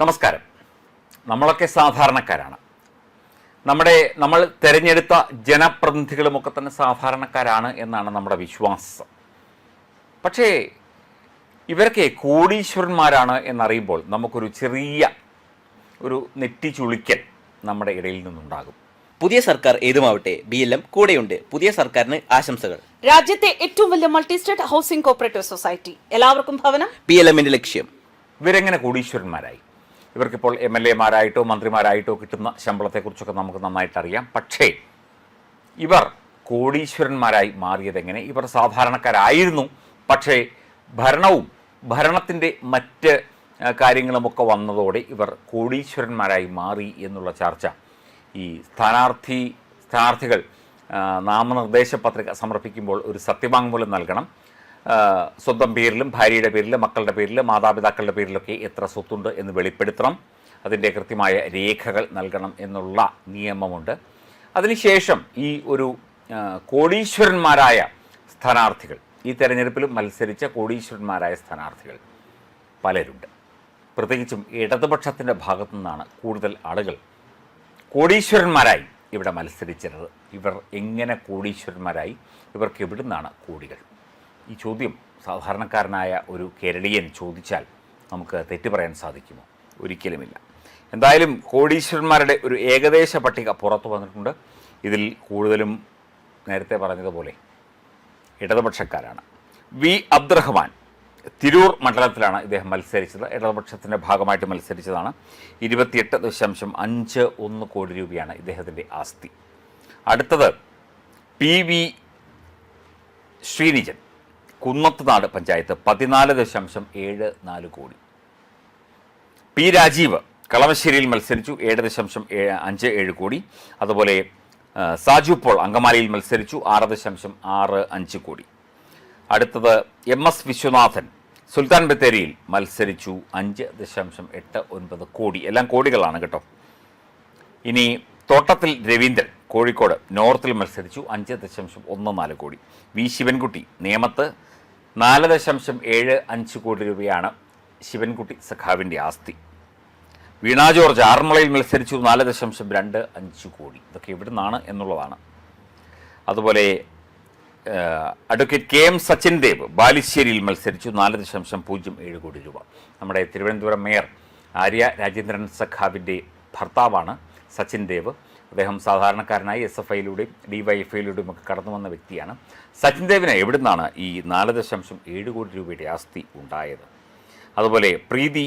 നമസ്കാരം. നമ്മളൊക്കെ സാധാരണക്കാരാണ്. നമ്മൾ തിരഞ്ഞെടുത്ത ജനപ്രതിനിധികളുമൊക്കെ തന്നെ സാധാരണക്കാരാണ് എന്നാണ് നമ്മുടെ വിശ്വാസം. പക്ഷേ ഇവരൊക്കെ കോടീശ്വരന്മാരാണ് എന്നറിയുമ്പോൾ നമുക്കൊരു ചെറിയ ഒരു നെറ്റി ചുളിക്കൽ നമ്മുടെ ഇടയിൽ നിന്നുണ്ടാകും. പുതിയ സർക്കാർ ഏതുമാവട്ടെ BLM കൂടെയുണ്ട്. പുതിയ സർക്കാരിന് ആശംസകൾ. രാജ്യത്തെ ഏറ്റവും വലിയ multi state housing cooperative society, എല്ലാവർക്കും ഭവനം, BLMന്റെ ലക്ഷ്യം. ഇവരെങ്ങനെ കോടീശ്വരന്മാരായി? ഇവർക്കിപ്പോൾ MLA മാരായിട്ടോ മന്ത്രിമാരായിട്ടോ കിട്ടുന്ന ശമ്പളത്തെക്കുറിച്ചൊക്കെ നമുക്ക് നന്നായിട്ട് അറിയാം. പക്ഷേ ഇവർ കോടീശ്വരന്മാരായി മാറിയതെങ്ങനെ? ഇവർ സാധാരണക്കാരായിരുന്നു, പക്ഷേ ഭരണത്തിൻ്റെ മറ്റ് കാര്യങ്ങളുമൊക്കെ വന്നതോടെ ഇവർ കോടീശ്വരന്മാരായി മാറി എന്നുള്ള ചർച്ച ഈ സ്ഥാനാർത്ഥികൾ നാമനിർദ്ദേശ പത്രിക സമർപ്പിക്കുമ്പോൾ ഒരു സത്യവാങ്മൂലം നൽകണം. സ്വന്തം പേരിലും ഭാര്യയുടെ പേരിലും മക്കളുടെ പേരിലും മാതാപിതാക്കളുടെ പേരിലൊക്കെ എത്ര സ്വത്തുണ്ട് എന്ന് വെളിപ്പെടുത്തണം. അതിൻ്റെ കൃത്യമായ രേഖകൾ നൽകണം എന്നുള്ള നിയമമുണ്ട്. അതിനുശേഷം ഈ ഒരു കോടീശ്വരന്മാരായ സ്ഥാനാർത്ഥികൾ, ഈ തെരഞ്ഞെടുപ്പിലും മത്സരിച്ച കോടീശ്വരന്മാരായ സ്ഥാനാർത്ഥികൾ പലരുണ്ട്. പ്രത്യേകിച്ചും ഇടതുപക്ഷത്തിൻ്റെ ഭാഗത്തു നിന്നാണ് കൂടുതൽ ആളുകൾ കോടീശ്വരന്മാരായി ഇവിടെ മത്സരിച്ചിരുന്നത്. ഇവർ എങ്ങനെ കോടീശ്വരന്മാരായി? ഇവർക്ക് എവിടെ നിന്നാണ് കോടികൾ? ഈ ചോദ്യം സാധാരണക്കാരനായ ഒരു കേരളീയൻ ചോദിച്ചാൽ നമുക്ക് തെറ്റു പറയാൻ സാധിക്കുമോ? ഒരിക്കലുമില്ല. എന്തായാലും കോടീശ്വരന്മാരുടെ ഒരു ഏകദേശ പട്ടിക പുറത്തു വന്നിട്ടുണ്ട്. ഇതിൽ കൂടുതലും നേരത്തെ പറഞ്ഞതുപോലെ ഇടതുപക്ഷക്കാരാണ്. വി അബ്ദുറഹ്മാൻ തിരൂർ മണ്ഡലത്തിലാണ് ഇദ്ദേഹം മത്സരിച്ചത്. ഇടതുപക്ഷത്തിൻ്റെ ഭാഗമായിട്ട് മത്സരിച്ചതാണ്. 28.51 കോടി രൂപയാണ് ഇദ്ദേഹത്തിൻ്റെ ആസ്തി. അടുത്തത് PV ശ്രീനിജൻ, കുന്നത്തുനാട് പഞ്ചായത്ത്, 14.74 കോടി. P രാജീവ് കളമശ്ശേരിയിൽ മത്സരിച്ചു, 7.57 കോടി. അതുപോലെ സാജു പോൾ അങ്കമാലിയിൽ മത്സരിച്ചു, 6.65 കോടി. അടുത്തത് MS വിശ്വനാഥൻ സുൽത്താൻ ബത്തേരിയിൽ മത്സരിച്ചു, 5.89 കോടി. എല്ലാം കോടികളാണ് കേട്ടോ. ഇനി തോട്ടത്തിൽ രവീന്ദ്രൻ കോഴിക്കോട് നോർത്തിൽ മത്സരിച്ചു, 5.14 കോടി. വി ശിവൻകുട്ടി നേമത്ത് 4.75 കോടി രൂപയാണ് ശിവൻകുട്ടി സഖാവിൻ്റെ ആസ്തി. വീണ ജോർജ് ആറന്മുളയിൽ മത്സരിച്ചു, 4.25 കോടി. ഇതൊക്കെ എവിടെ നിന്നാണ് എന്നുള്ളതാണ്. അതുപോലെ അഡ്വക്കേറ്റ് KM സച്ചിൻ ദേവ് ബാലുശ്ശേരിയിൽ മത്സരിച്ചു, 4.07 കോടി രൂപ. നമ്മുടെ തിരുവനന്തപുരം മേയർ ആര്യ രാജേന്ദ്രൻ സഖാവിൻ്റെ ഭർത്താവാണ് സച്ചിൻ ദേവ്. അദ്ദേഹം സാധാരണക്കാരനായി SFIയിലൂടെയും DYFIയിലൂടെയും ഒക്കെ കടന്നു വന്ന വ്യക്തിയാണ്. സച്ചിൻ ദേവിന് എവിടെ നിന്നാണ് ഈ 4.7 കോടി രൂപയുടെ ആസ്തി ഉണ്ടായത്? അതുപോലെ പ്രീതി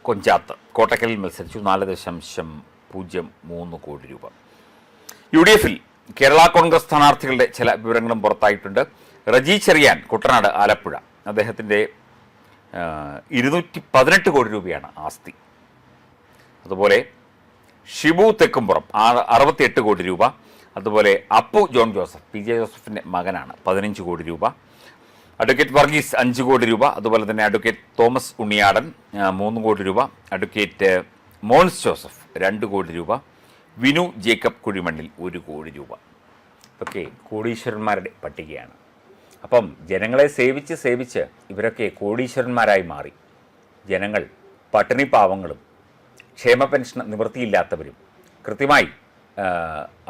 കൊഞ്ചാത്ത് കോട്ടക്കലിൽ മത്സരിച്ചു, 4.03 കോടി രൂപ. UDFൽ കേരള കോൺഗ്രസ് സ്ഥാനാർത്ഥികളുടെ ചില വിവരങ്ങളും പുറത്തായിട്ടുണ്ട്. റജി ചെറിയാൻ കുട്ടനാട് ആലപ്പുഴ, അദ്ദേഹത്തിൻ്റെ 218 കോടി രൂപയാണ് ആസ്തി. അതുപോലെ ഷിബു തെക്കുംപുറം 68 കോടി രൂപ. അതുപോലെ അപ്പു ജോൺ ജോസഫ്, PJ ജോസഫിൻ്റെ മകനാണ്, 15 കോടി രൂപ. അഡ്വക്കേറ്റ് വർഗീസ് 5 കോടി രൂപ. അതുപോലെ തന്നെ അഡ്വക്കേറ്റ് തോമസ് ഉണ്ണിയാടൻ 3 കോടി രൂപ. അഡ്വക്കേറ്റ് മോൻസ് ജോസഫ് 2 കോടി രൂപ. വിനു ജേക്കബ് കുഴിമണ്ണിൽ 1 കോടി രൂപ. ഇതൊക്കെ കോടീശ്വരന്മാരുടെ പട്ടികയാണ്. അപ്പം ജനങ്ങളെ സേവിച്ച് ഇവരൊക്കെ കോടീശ്വരന്മാരായി മാറി. ജനങ്ങൾ പട്ടിണി പാവങ്ങളും ക്ഷേമ പെൻഷൻ നിവൃത്തിയില്ലാത്തവരും കൃത്യമായി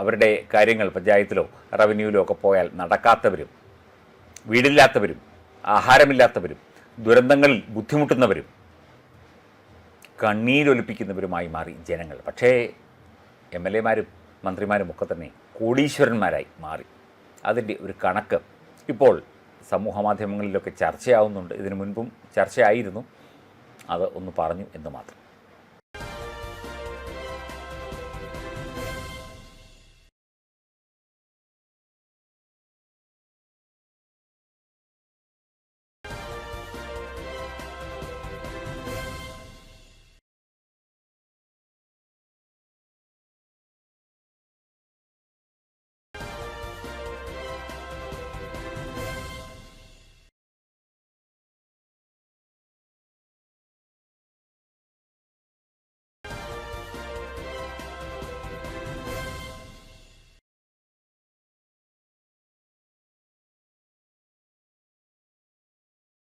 അവരുടെ കാര്യങ്ങൾ പഞ്ചായത്തിലോ റവന്യൂവിലോ ഒക്കെ പോയാൽ നടക്കാത്തവരും വീടില്ലാത്തവരും ആഹാരമില്ലാത്തവരും ദുരന്തങ്ങളിൽ ബുദ്ധിമുട്ടുന്നവരും കണ്ണീരൊലിപ്പിക്കുന്നവരുമായി മാറി ജനങ്ങൾ. പക്ഷേ MLA മാരും മന്ത്രിമാരും ഒക്കെ തന്നെ കോടീശ്വരന്മാരായി മാറി. അതിൻ്റെ ഒരു കണക്ക് ഇപ്പോൾ സമൂഹ മാധ്യമങ്ങളിലൊക്കെ ചർച്ചയാവുന്നുണ്ട്. ഇതിനു മുൻപും ചർച്ചയായിരുന്നു. അത് ഒന്ന് പറഞ്ഞു എന്ന് മാത്രം.